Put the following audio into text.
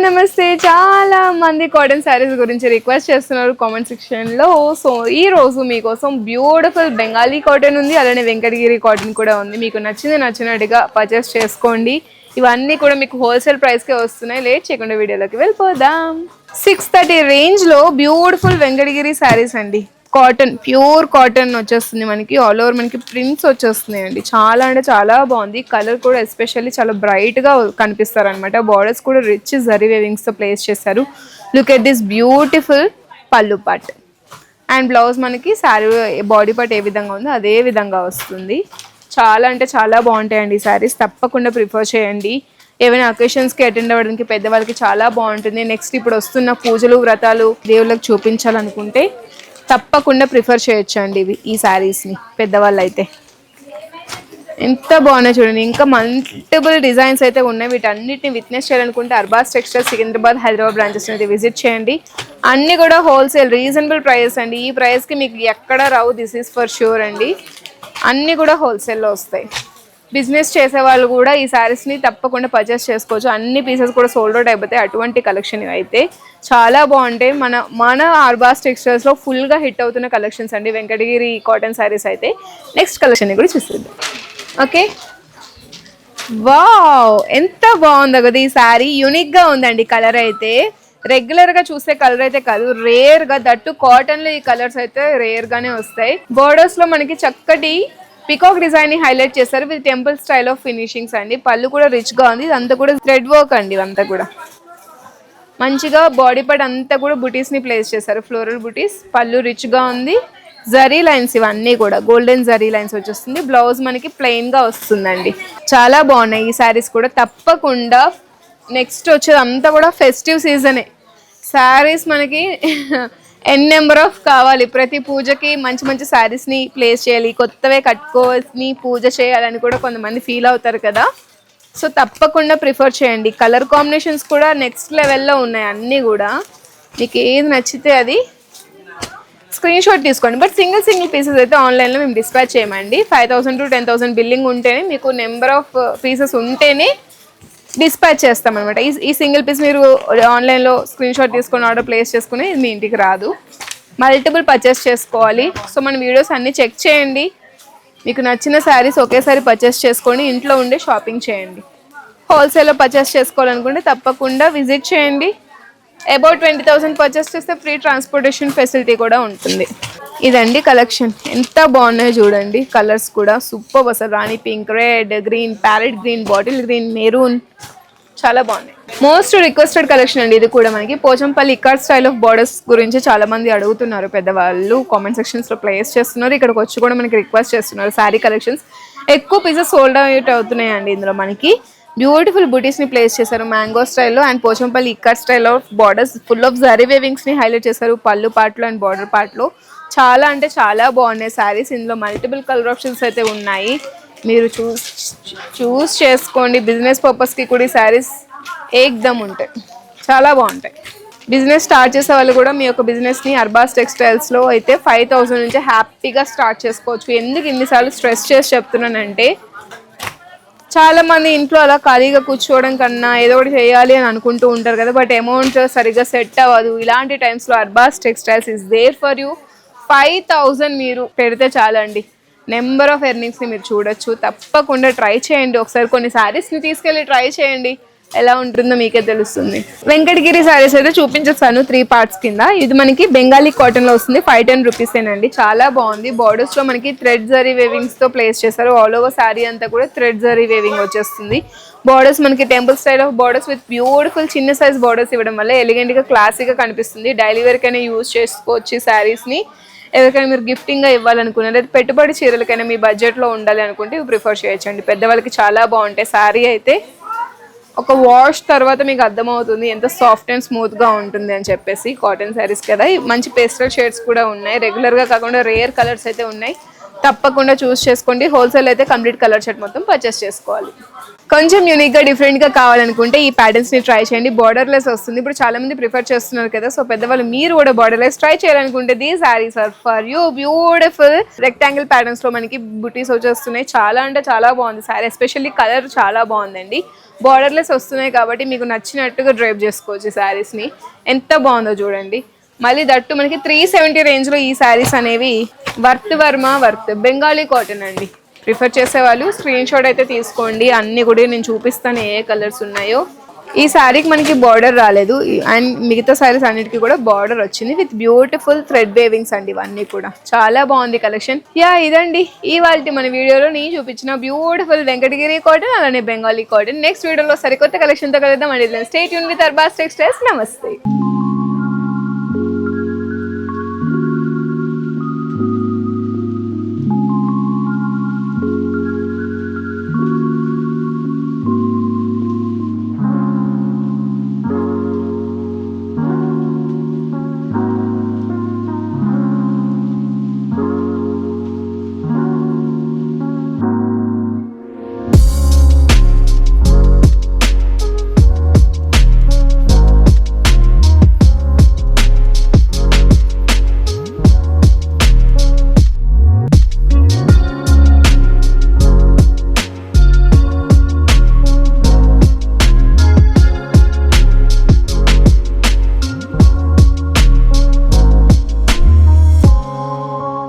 నమస్తే. చాలా మంది కాటన్ శారీస్ గురించి రిక్వెస్ట్ చేస్తున్నారు కామెంట్ సెక్షన్లో. సో ఈ రోజు మీకోసం బ్యూటిఫుల్ బెంగాలీ కాటన్ ఉంది, అలానే వెంకటగిరి కాటన్ కూడా ఉంది. మీకు నచ్చినట్టుగా పర్చేస్ చేసుకోండి. ఇవన్నీ కూడా మీకు హోల్సేల్ ప్రైస్కే వస్తున్నాయి. లేట్ చేయకుండా వీడియోలోకి వెళ్ళిపోదాం. 630 రేంజ్లో బ్యూటిఫుల్ వెంకటగిరి శారీస్ అండి. కాటన్, ప్యూర్ కాటన్ వచ్చేస్తుంది మనకి. ఆల్ ఓవర్ మనకి ప్రింట్స్ వచ్చేస్తున్నాయి అండి. చాలా అంటే చాలా బాగుంది. కలర్ కూడా ఎస్పెషల్లీ చాలా బ్రైట్గా కనిపిస్తారు అనమాట. బార్డర్స్ కూడా రిచ్ జరీ వేవింగ్స్తో ప్లేస్ చేశారు. లుక్ ఎట్ దిస్ బ్యూటిఫుల్ పళ్ళు పార్ట్ అండ్ బ్లౌజ్ మనకి శారీ బాడీ పార్ట్ ఏ విధంగా ఉందో అదే విధంగా వస్తుంది. చాలా అంటే చాలా బాగుంటాయండి ఈ శారీస్. తప్పకుండా ప్రిఫర్ చేయండి. ఏమైనా అకేషన్స్కి అటెండ్ అవ్వడానికి పెద్దవాళ్ళకి చాలా బాగుంటుంది. నెక్స్ట్ ఇప్పుడు వస్తున్న పూజలు వ్రతాలు దేవుళ్ళకి చూపించాలనుకుంటే తప్పకుండా ప్రిఫర్ చేయొచ్చు అండి ఈ శారీస్ని. పెద్దవాళ్ళు అయితే ఎంత బాగున్నాయి చూడండి. ఇంకా మల్టిపుల్ డిజైన్స్ అయితే ఉన్నాయి. వీటన్నిటిని విట్నెస్ చేయాలనుకుంటే అర్బాస్ టెక్స్టైల్స్ సికింద్రాబాద్ హైదరాబాద్ బ్రాంచెస్ అయితే విజిట్ చేయండి. అన్నీ కూడా హోల్సేల్ రీజనబుల్ ప్రైస్ అండి. ఈ ప్రైస్కి మీకు ఎక్కడ రావు, దిస్ ఈజ్ ఫర్ ష్యూర్ అండి. అన్నీ కూడా హోల్సేల్లో వస్తాయి. బిజినెస్ చేసే వాళ్ళు కూడా ఈ శారీస్ని తప్పకుండా పర్చేస్ చేసుకోవచ్చు. అన్ని పీసెస్ కూడా సోల్డ్ అవుట్ అయిపోతాయి. అటువంటి కలెక్షన్ అయితే చాలా బాగుంటాయి. మన అర్బాస్ టెక్స్టైల్స్లో ఫుల్గా హిట్ అవుతున్న కలెక్షన్స్ అండి వెంకటగిరి కాటన్ శారీస్ అయితే. నెక్స్ట్ కలెక్షన్ కూడా చూసేద్దాం. ఓకే, వావ్ ఎంత బాగుందో కదా ఈ శారీ. యూనిక్గా ఉందండి. కలర్ అయితే రెగ్యులర్గా చూసే కలర్ అయితే కాదు, రేర్గా, దట్టు కాటన్లో ఈ కలర్స్ అయితే రేర్గానే వస్తాయి. బోర్డర్స్లో మనకి చక్కటి పికాక్ డిజైన్ ని హైలైట్ చేశారు with temple style of finishings అండి. పళ్ళు కూడా రిచ్ గా ఉంది. ఇదంతా కూడా థ్రెడ్ వర్క్ అండి. ఇదంతా కూడా మంచిగా బాడీ పార్ట్ అంతా కూడా బుటీస్ ని ప్లేస్ చేశారు, ఫ్లోరల్ బుటీస్. పళ్ళు రిచ్ గా ఉంది. జరీ లైన్స్ ఇవన్నీ కూడా గోల్డెన్ జరీ లైన్స్ వచ్చేస్తుంది. బ్లౌజ్ మనకి ప్లెయిన్ గా వస్తుందండి. చాలా బాగున్నాయి ఈ శారీస్ కూడా. తప్పకుండా నెక్స్ట్ వచ్చేది అంతా కూడా ఫెస్టివ్ సీజనే. శారీస్ మనకి ఎన్ నెంబర్ ఆఫ్ కావాలి. ప్రతి పూజకి మంచి మంచి శారీస్ని ప్లేస్ చేయాలి, కొత్తవే కట్టుకోవాల్సి పూజ చేయాలని కూడా కొంతమంది ఫీల్ అవుతారు కదా. సో తప్పకుండా ప్రిఫర్ చేయండి. కలర్ కాంబినేషన్స్ కూడా నెక్స్ట్ లెవెల్లో ఉన్నాయి. అన్నీ కూడా మీకు ఏది నచ్చితే అది స్క్రీన్ షాట్ తీసుకోండి. బట్ సింగిల్ పీసెస్ అయితే ఆన్లైన్లో మేము డిస్పాచ్ చేయమండి. 5,000 to 10,000 బిల్లింగ్ ఉంటేనే, మీకు నెంబర్ ఆఫ్ పీసెస్ ఉంటేనే డిస్పాచ్ చేస్తాం అనమాట. ఈ సింగిల్ పీస్ మీరు ఆన్లైన్లో స్క్రీన్ షాట్ తీసుకొని ఆర్డర్ ప్లేస్ చేసుకుని ఇది మీ ఇంటికి రాదు. మల్టిపుల్ పర్చేస్ చేసుకోవాలి. సో మన వీడియోస్ అన్నీ చెక్ చేయండి. మీకు నచ్చిన శారీస్ ఒకేసారి పర్చేస్ చేసుకొని ఇంట్లో ఉండే షాపింగ్ చేయండి. హోల్సేల్లో పర్చేస్ చేసుకోవాలనుకుంటే తప్పకుండా విజిట్ చేయండి. అబౌట్ 20,000 పర్చేస్ చేస్తే ఫ్రీ ట్రాన్స్పోర్టేషన్ ఫెసిలిటీ కూడా ఉంటుంది. ఇదండి కలెక్షన్. ఎంత బాగున్నాయో చూడండి. కలర్స్ కూడా సూపర్ అసలు. Rani pink, red, green, parrot green, bottle green, maroon, చాలా బాగున్నాయి. మోస్ట్ రిక్వెస్టెడ్ కలెక్షన్ అండి ఇది కూడా మనకి. Pochampally ikat style of borders గురించి చాలా మంది అడుగుతున్నారు. పెద్దవాళ్ళు కామెంట్ సెక్షన్స్లో ప్లేస్ చేస్తున్నారు. ఇక్కడికి వచ్చి కూడా మనకి రిక్వెస్ట్ చేస్తున్నారు. శారీ కలెక్షన్స్ ఎక్కువ పీసెస్ సోల్డ్ అవుట్ అవుతున్నాయండి. ఇందులో మనకి బ్యూటిఫుల్ బుటీస్ని ప్లేస్ చేశారు మ్యాంగో స్టైల్లో and Pochampally ikat style of borders full of zari వేవింగ్స్ని హైలైట్ చేశారు పళ్ళు పార్ట్లో అండ్ బార్డర్ పార్ట్లో. చాలా అంటే చాలా బాగున్నాయి శారీస్. ఇందులో మల్టిపుల్ కలర్ ఆప్షన్స్ అయితే ఉన్నాయి. మీరు చూస్ చేసుకోండి. బిజినెస్ పర్పస్కి కూడా ఈ శారీస్ ఏకదమ్ ఉంటాయి, చాలా బాగుంటాయి. బిజినెస్ స్టార్ట్ చేసే వాళ్ళు కూడా మీ యొక్క బిజినెస్ని అర్బాస్ టెక్స్టైల్స్లో అయితే 5,000 నుంచి హ్యాపీగా స్టార్ట్ చేసుకోవచ్చు. ఎందుకు ఇన్నిసార్లు స్ట్రెస్ చేసి చెప్తున్నానంటే, చాలా మంది ఇంట్లో అలా ఖాళీగా కూర్చోవడం కన్నా ఏదో ఒకటి చేయాలి అని అనుకుంటూ ఉంటారు కదా. బట్ అమౌంట్ సరిగ్గా సెట్ అవ్వదు. ఇలాంటి టైమ్స్లో Arbaz textiles is there for you. 5,000 మీరు పెడితే చాలండి. నెంబర్ ఆఫ్ ఎర్నింగ్స్ని మీరు చూడొచ్చు. తప్పకుండా ట్రై చేయండి. ఒకసారి కొన్ని శారీస్ని తీసుకెళ్ళి ట్రై చేయండి, ఎలా ఉంటుందో మీకే తెలుస్తుంది. వెంకటగిరి శారీస్ అయితే చూపించేస్తాను 3 parts కింద. ఇది మనకి బెంగాలీ కాటన్లో వస్తుంది. 510 రూపీసేనండి. చాలా బాగుంది. బార్డర్స్లో మనకి థ్రెడ్ జరీ వేవింగ్స్తో ప్లేస్ చేశారు. ఆల్ ఓవర్ శారీ అంతా కూడా థ్రెడ్ జరీ వేవింగ్ వచ్చేస్తుంది. బార్డర్స్ మనకి temple style of borders with beautiful చిన్న సైజ్ బార్డర్స్ ఇవ్వడం వల్ల ఎలిగెంట్గా క్లాసీగా కనిపిస్తుంది. డైలీ వేర్కైనా యూజ్ చేసుకోవచ్చు ఈ శారీస్ని. ఎవరికైనా మీరు గిఫ్టింగ్గా ఇవ్వాలనుకున్నా, లేదా పెట్టుబడి చీరలకైనా మీ బడ్జెట్లో ఉండాలి అనుకుంటే ఇవి ప్రిఫర్ చేయొచ్చండి. పెద్దవాళ్ళకి చాలా బాగుంటాయి. శారీ అయితే ఒక వాష్ తర్వాత మీకు అర్థమవుతుంది ఎంత సాఫ్ట్ అండ్ స్మూత్గా ఉంటుంది అని చెప్పేసి. కాటన్ శారీస్ కదా. మంచి పేస్టల్ షేడ్స్ కూడా ఉన్నాయి. రెగ్యులర్గా కాకుండా రేర్ కలర్స్ అయితే ఉన్నాయి. తప్పకుండా చూస్ చేసుకోండి. హోల్సేల్ అయితే కంప్లీట్ కలర్ షర్ట్ మొత్తం పర్చేస్ చేసుకోవాలి. కొంచెం యూనిక్ గా డిఫరెంట్ గా కావాలనుకుంటే ఈ ప్యాటర్న్స్ ని ట్రై చేయండి. బార్డర్లెస్ వస్తుంది. ఇప్పుడు చాలా మంది ప్రిఫర్ చేస్తున్నారు కదా, సో పెద్దవాళ్ళు మీరు కూడా బార్డర్లెస్ ట్రై చేయాలనుకుంటే the saris are for you. Beautiful rectangle patterns లో మనకి బుటీస్ వచ్చేస్తున్నాయి. చాలా అంటే చాలా బాగుంది సారీ, ఎస్పెషల్లీ కలర్ చాలా బాగుందండి. బార్డర్లెస్ వస్తున్నాయి కాబట్టి మీకు నచ్చినట్టుగా డ్రైప్ చేసుకోవచ్చు సారీస్ ని. ఎంత బాగుందో చూడండి. మళ్ళీ దట్టు మనకి 370 రేంజ్ లో ఈ సారీస్ అనేవి. వర్త్ బెంగాలీ కాటన్ అండి. ప్రిఫర్ చేసేవాళ్ళు స్క్రీన్ షాట్ అయితే తీసుకోండి. అన్ని కూడా నేను చూపిస్తాను ఏ కలర్స్ ఉన్నాయో. ఈ శారీకి మనకి బార్డర్ రాలేదు అండ్ మిగతా శారీస్ అన్నిటికీ కూడా బార్డర్ వచ్చింది విత్ బ్యూటిఫుల్ థ్రెడ్ వేవింగ్స్ అండి. ఇవన్నీ కూడా చాలా బాగుంది కలెక్షన్. ఇదండి ఇవాల్టి మన వీడియోలో నేను చూపించిన బ్యూటిఫుల్ వెంకటగిరి కాటన్ అలానే బెంగాలీ కాటన్. నెక్స్ట్ వీడియోలో సరికొత్త కలెక్షన్ తో కలుద్దాం అండి. Stay tune with Arbaz textiles. నమస్తే.